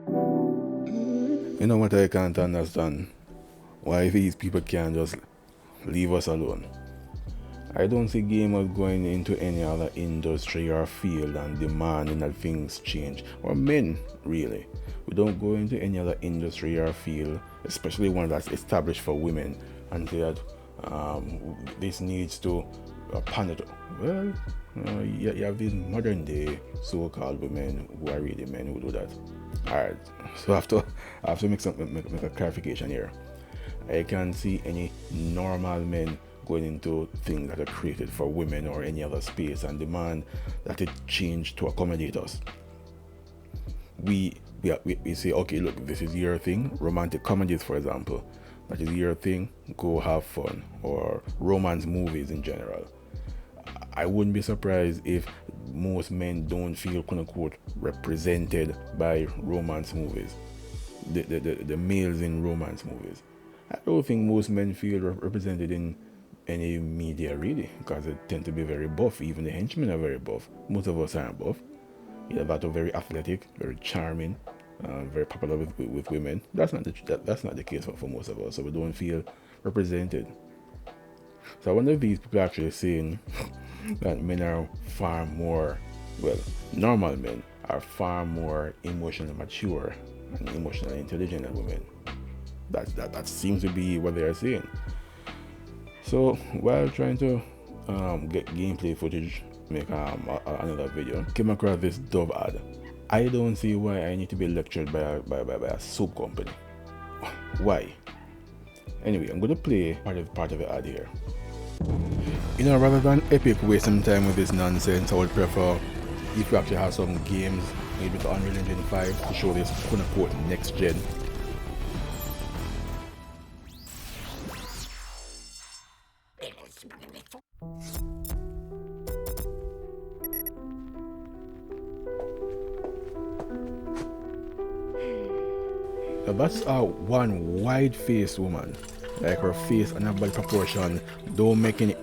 You know what I can't understand? Why these people can't just leave us alone. I don't see gamers going into any other industry or field and demanding that things change. Or men, really. We don't go into any other industry or field, especially one that's established for women, and say that this needs to pander to. Well, you have these modern day so-called women who are really men who do that. Alright, so I have to make a clarification here. I can't see any normal men going into things that are created for women or any other space and demand that it change to accommodate us. We say, okay, look, this is your thing. Romantic comedies, for example, that is your thing. Go have fun. Or romance movies in general. I wouldn't be surprised if most men don't feel quote unquote represented by romance movies. The males in romance movies. I don't think most men feel represented in any media really, because they tend to be very buff. Even the henchmen are very buff. Most of us aren't buff. Either that or very athletic, very charming, very popular with women. That's not the case for most of us. So we don't feel represented. So I wonder if these people are actually saying that men are far more, well, normal men are far more emotionally mature and emotionally intelligent than women. That seems to be what they are saying. So while trying to get gameplay footage, make another video, came across this Dove ad. I don't see why I need to be lectured by a soap company. Why? Anyway, I'm going to play part of the ad here. You know, rather than Epic wasting time with this nonsense, I would prefer if you actually have some games, maybe the Unreal Engine 5, to show this quote unquote next gen. Now that's one wide-faced woman. Like her face and her body proportion don't make any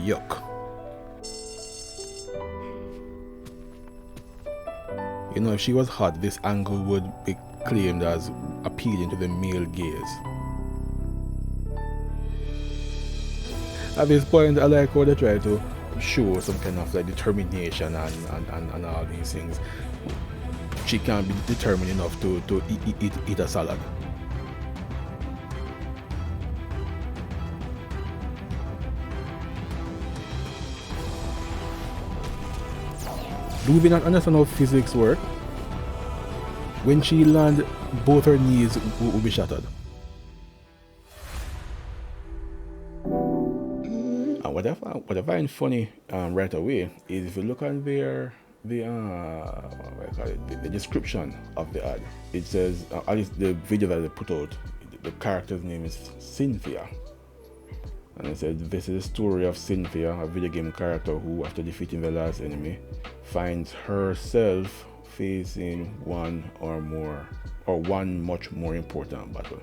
yuck. You know, if she was hot, this angle would be claimed as appealing to the male gaze. At this point, I like how they try to show some kind of like determination and all these things. She can't be determined enough to eat a salad. Do we not understand how physics work? When she lands, both her knees will be shattered. And what I find funny right away is if you look at the description of the ad, it says, at least the video that they put out, the character's name is Cynthia. And it says, this is the story of Cynthia, a video game character who, after defeating the last enemy, finds herself facing one much more important battle.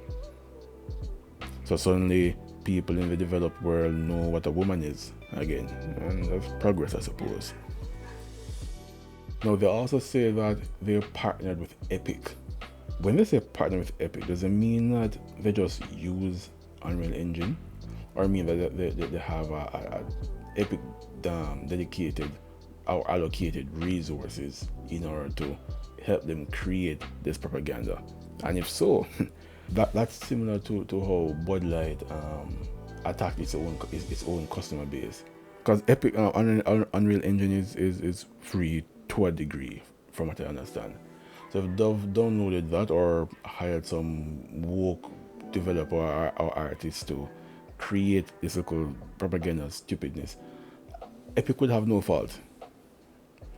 So suddenly, people in the developed world know what a woman is again, and that's progress, I suppose. Now they also say that they're partnered with Epic. When they say partner with Epic, does it mean that they just use Unreal Engine, or mean that they have a Epic dedicated or allocated resources in order to help them create this propaganda? And if so, that's similar to how Bud Light attacked its own customer base. Because Epic Unreal Engine is free to a degree, from what I understand. So if Dove downloaded that or hired some woke developer or artist to create this local propaganda stupidness, Epic would have no fault.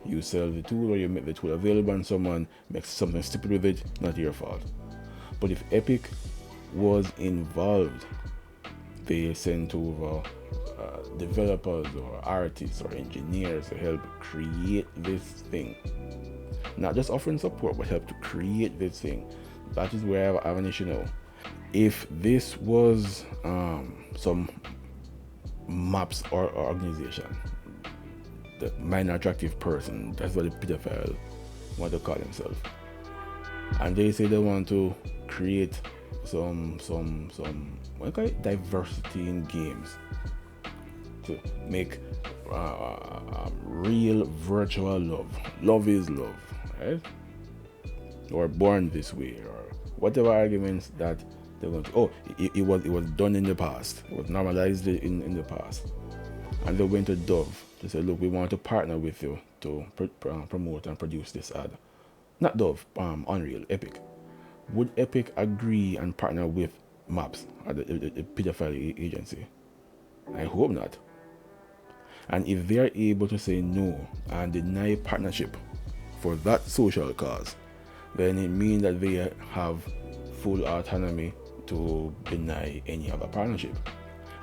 You sell the tool or you make the tool available and someone makes something stupid with it, not your fault. But if Epic was involved, they sent over developers or artists or engineers to help create this thing. Not just offering support, but help to create this thing. That is where I have an issue now. If this was some MAPS or organization, the minor attractive person. That's what the pedophile want to call himself. And they say they want to create some what do you call it, diversity in games, to make real virtual love. Love is love, right? Or born this way, or whatever arguments that they're going to. Oh, it was done in the past. It was normalized in the past, and they went to Dove to say, look, we want to partner with you to promote and produce this ad. Not Dove, Unreal, Epic. Would Epic agree and partner with MAPS, or the pedophile agency? I hope not. And if they are able to say no and deny partnership for that social cause, then it means that they have full autonomy to deny any other partnership.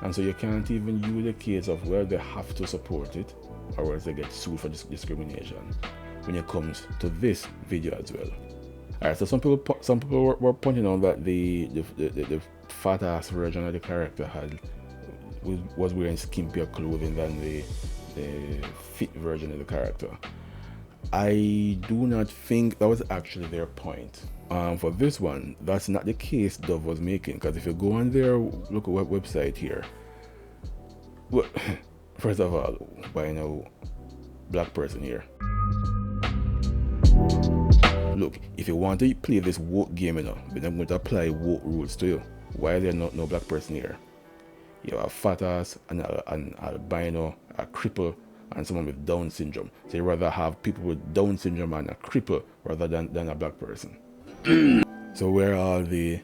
And so you can't even use the case of, well, they have to support it, or else they get sued for discrimination when it comes to this video as well. Alright, so some people were pointing out that the fat ass version of the character was wearing skimpier clothing than the fit version of the character. I do not think that was actually their point. For this one, that's not the case Dove was making, because if you go on their local website here, well, first of all, why no black person here? Look, if you want to play this woke game, then I'm going to apply woke rules to you. Why is there no black person here? You have a fat ass, an albino, a cripple, and someone with Down syndrome. So you rather have people with Down syndrome and a cripple rather than a black person. So where are the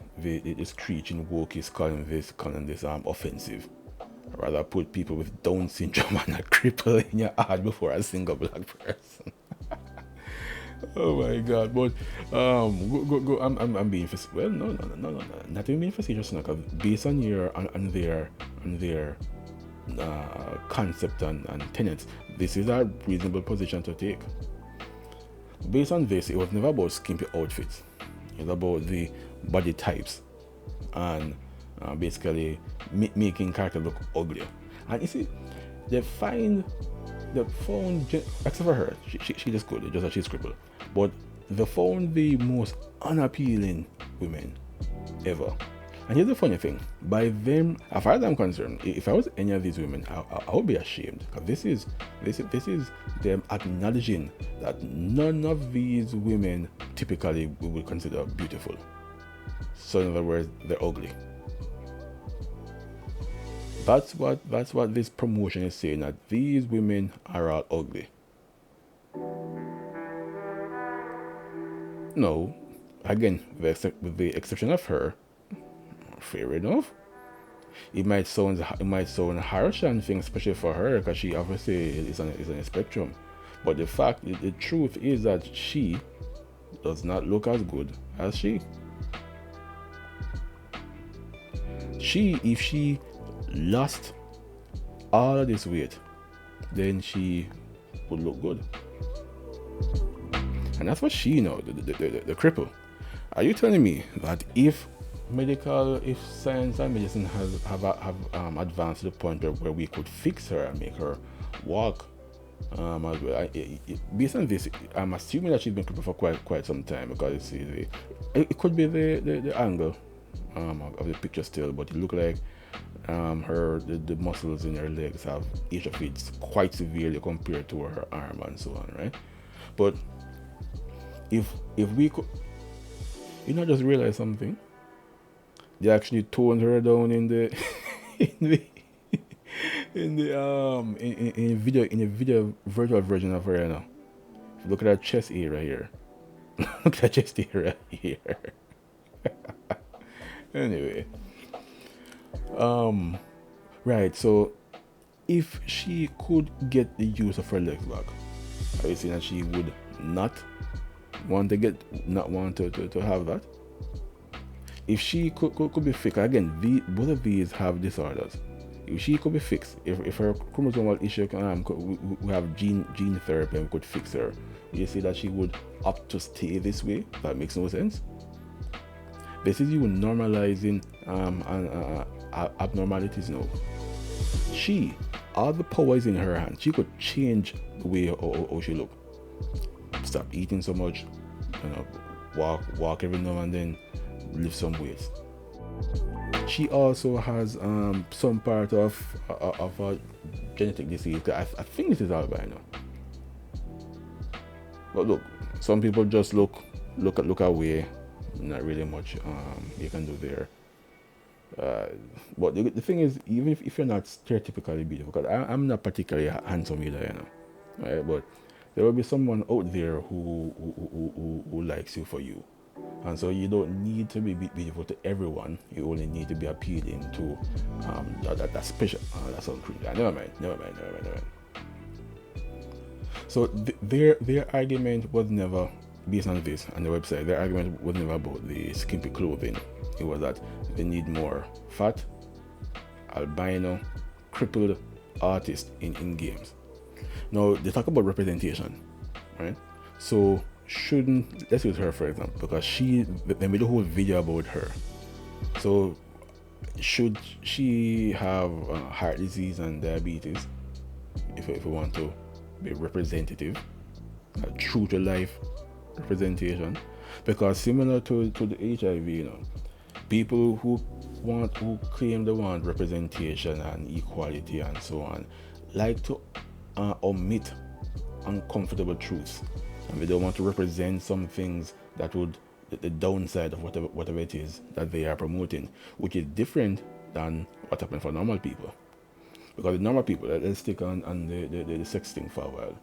screeching wokies calling this offensive? I'd rather put people with Down syndrome and a cripple in your ad before a single black person. Oh my God! But I'm being facetious. Well, no, not even being facetious. Because based on their concept and tenets, this is a reasonable position to take. Based on this, it was never about skimpy outfits. It was about the body types and basically making characters look ugly. And you see, they found, except for her, she just good, just that she's crippled. But they found the most unappealing women ever. And here's the funny thing: by them, as far as I'm concerned, if I was any of these women, I would be ashamed, because this is them acknowledging that none of these women typically we would consider beautiful. So in other words, they're ugly. That's what this promotion is saying, that these women are all ugly. No, again, with the exception of her, fair enough. It might sound harsh and things, especially for her, because she obviously is on a spectrum. But the truth is that she does not look as good as she. If she lost all of this weight, then she would look good. And that's what she knows, the cripple. Are you telling me that if science and medicine have advanced to the point where we could fix her and make her walk as well? Based on this, I'm assuming that she's been crippled for quite some time, because it could be the angle of the picture still, but it looked like the muscles in her legs have atrophied quite severely compared to her arm and so on, right? But if we could, just realize something. They actually toned her down in the video virtual version of her, If you look at her chest area here. Look at her chest area here. Anyway. Right, so if she could get the use of her legs back, are you saying that she would not want to have that? If she could be fixed, again, both of these have disorders. If she could be fixed, if her chromosomal issue we have gene therapy and we could fix her, you see that she would opt to stay this way? That makes no sense. This is you normalizing abnormalities now. All the power is in her hand. She could change the way how she look. Stop eating so much, walk every now and then, lift some weights. She also has some part of a genetic disease. I think it is albino. But look, some people just look away. Not really much you can do there. But the thing is, even if you're not stereotypically beautiful, because I'm not particularly handsome either, right? But there will be someone out there who likes you for you. And so you don't need to be beautiful to everyone. You only need to be appealing to that special. That's all creepy. Never mind. So their argument was never based on this on the website. Their argument was never about the skimpy clothing. It was that they need more fat, albino, crippled artists in games. Now they talk about representation, right? So let's use her for example, because they made a whole video about her. So should she have heart disease and diabetes if we want to be representative, true to life representation? Because similar to the HIV, people who claim they want representation and equality and so on like to omit uncomfortable truths, and they don't want to represent some things that would the downside of whatever it is that they are promoting, which is different than what happened for normal people. Because the normal people, let's stick on the sex thing for a while.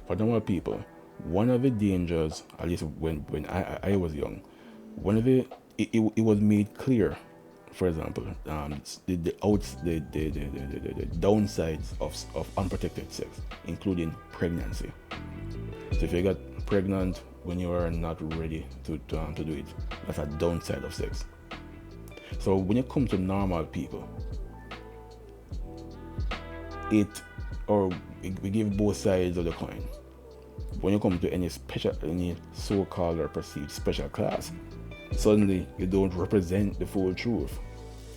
For normal people, one of the dangers, at least when I was young, it was made clear, for example, the downsides of unprotected sex, including pregnancy. So if you get pregnant when you are not ready to do it, that's a downside of sex. So when it comes to normal people, we give both sides of the coin. When you come to any so-called or perceived special class, suddenly you don't represent the full truth.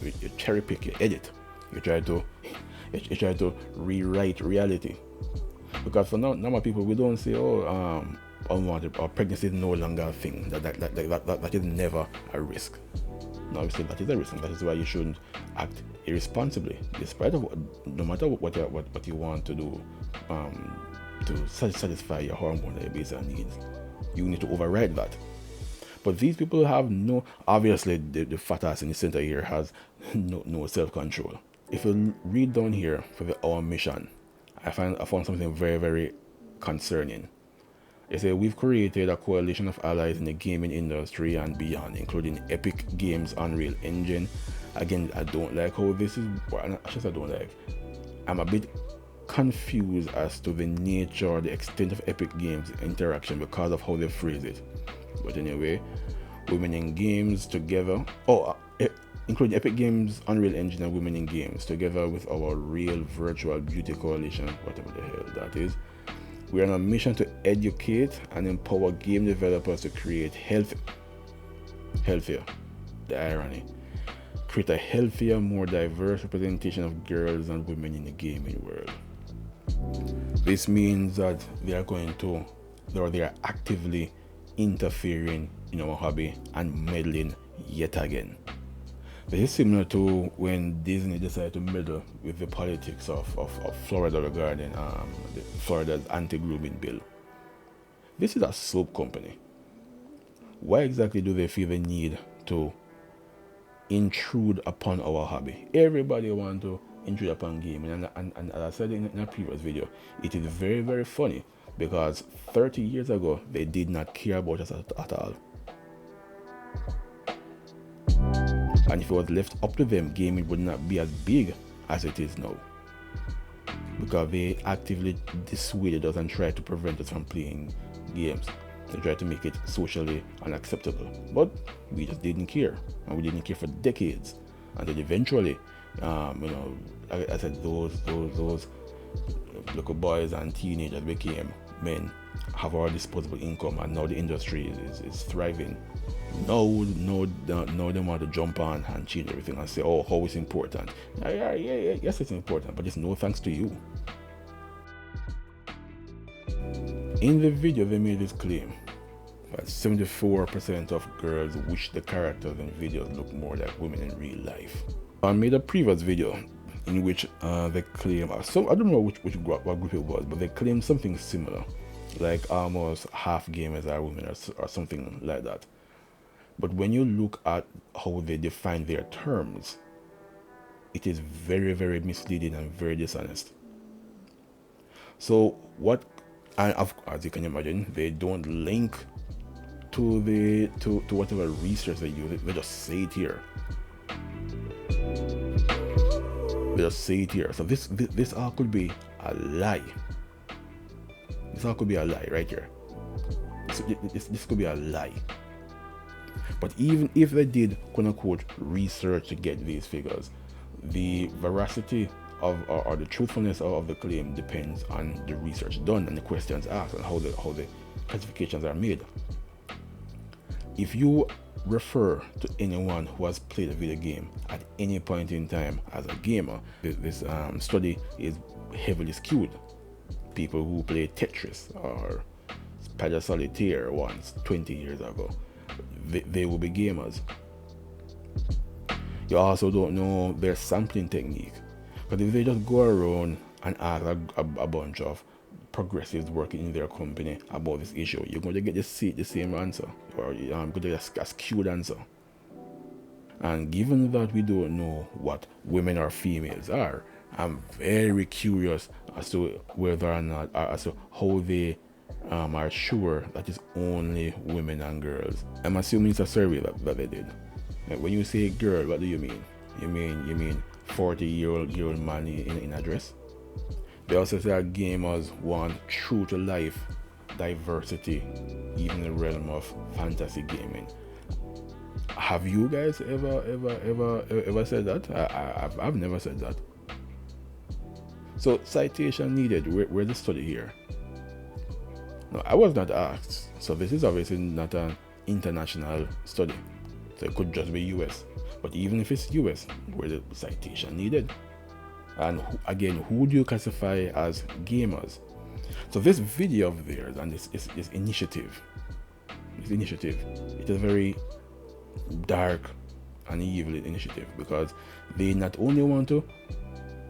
You cherry pick, you edit, you try to rewrite reality. Because for normal people, we don't say, unwanted or pregnancy is no longer a thing. That is never a risk. No, we say that is a risk, and that is why you shouldn't act irresponsibly, despite of no matter what you want to do to satisfy your hormonal your basic needs. You need to override that. But these people have obviously the fat ass in the center here has no self-control. If you read down here for our mission, I found something very, very concerning. They say we've created a coalition of allies in the gaming industry and beyond, including Epic Games' Unreal Engine. Again, I don't like how this is, I don't like. I'm a bit confused as to the nature or the extent of Epic Games' interaction because of how they phrase it. But anyway, women in games together, including Epic Games, Unreal Engine, and Women in Games, together with our real virtual beauty coalition, whatever the hell that is. We are on a mission to educate and empower game developers to create healthier, the irony, create a healthier, more diverse representation of girls and women in the gaming world. This means that they are actively interfering in our hobby and meddling yet again. This is similar to when Disney decided to meddle with the politics of Florida regarding Florida's anti-grooming bill. This is a soap company. Why exactly do they feel the need to intrude upon our hobby? Everybody wants to intrude upon gaming, and as I said in a previous video, it is very, very funny because 30 years ago they did not care about us at all. And if it was left up to them, gaming would not be as big as it is now, because they actively dissuaded us and tried to prevent us from playing games. They tried to make it socially unacceptable, but we just didn't care, and we didn't care for decades until eventually, I said those little boys and teenagers became men have our disposable income, and now the industry is thriving. No, they want to jump on and change everything and say, oh, how it's important. Yeah, yes, it's important, but it's no thanks to you. In the video, they made this claim that 74% of girls wish the characters in videos look more like women in real life. I made a previous video in which they claim, so I don't know what group it was, but they claimed something similar, like almost half gamers are women or something like that. But when you look at how they define their terms, it is very, very misleading and very dishonest. So what, and as you can imagine, they don't link to whatever research they use. They just say it here. So this all could be a lie. This all could be a lie right here. This could be a lie. But even if they did, quote unquote, research to get these figures, the veracity of or the truthfulness of the claim depends on the research done and the questions asked and how the classifications are made. If you refer to anyone who has played a video game at any point in time as a gamer, this study is heavily skewed. People who play Tetris or Spider Solitaire once 20 years ago, they will be gamers. You also don't know their sampling technique, because if they just go around and ask a bunch of progressives working in their company about this issue, you're going to get the same answer, or you're going to get a skewed answer. And given that we don't know what women or females are, I'm very curious as to whether or not, as to how they are sure that it's only women and girls. I'm assuming it's a survey that they did. Like, when you say girl, what do you mean? You mean 40-year-old man in a dress? They also say that gamers want true to life diversity, even in the realm of fantasy gaming. Have you guys ever said that? I've never said that. So citation needed. Where's the study here? No, I was not asked. So this is obviously not an international study. So it could just be US. But even if it's US, where's the citation needed? And again, who do you classify as gamers? So this video of theirs and this initiative, it is a very dark and evil initiative, because they not only want to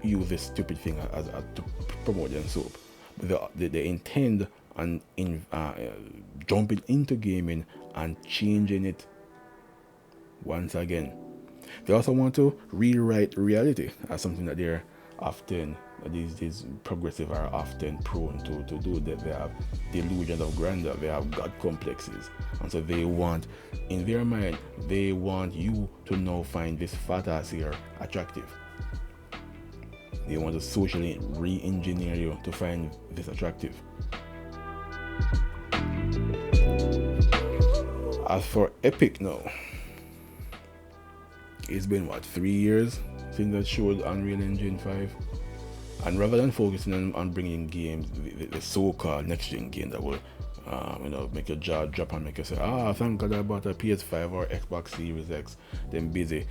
use this stupid thing as to promote their soap, but they intend on jumping into gaming and changing it once again. They also want to rewrite reality as something that they're often, these progressive are often prone to do. That they have delusions of grandeur, they have God complexes, and so they want, in their mind, they want you to now find this fat ass here attractive. They want to socially re-engineer you to find this attractive. As for Epic now, it's been what, 3 years since that showed Unreal Engine 5, and rather than focusing on bringing games, the so-called next-gen game that will make your jaw drop and make you say, thank God I bought a PS5 or Xbox Series X, then busy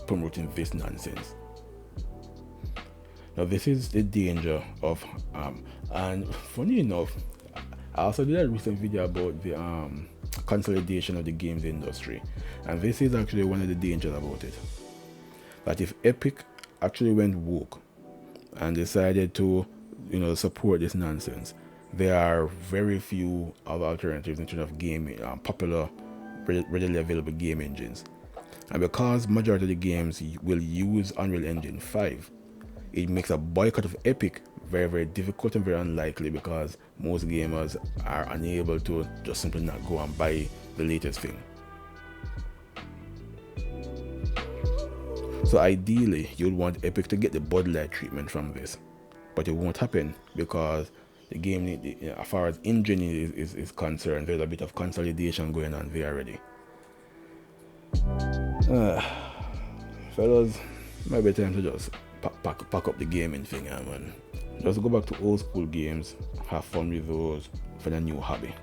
promoting this nonsense. Now this is the danger of and funny enough, I also did a recent video about the consolidation of the games industry, and this is actually one of the dangers about it. That if Epic actually went woke and decided to support this nonsense, there are very few other alternatives in terms of gaming, popular readily available game engines. And because majority of the games will use Unreal Engine 5, it makes a boycott of Epic very, very difficult and very unlikely, because most gamers are unable to just simply not go and buy the latest thing. So ideally, you'd want Epic to get the Bud Light treatment from this, but it won't happen because the game, as far as engine is concerned, there's a bit of consolidation going on there already. Fellas, might be time to just pack up the gaming thing, man. Just go back to old school games, have fun with those for the new hobby.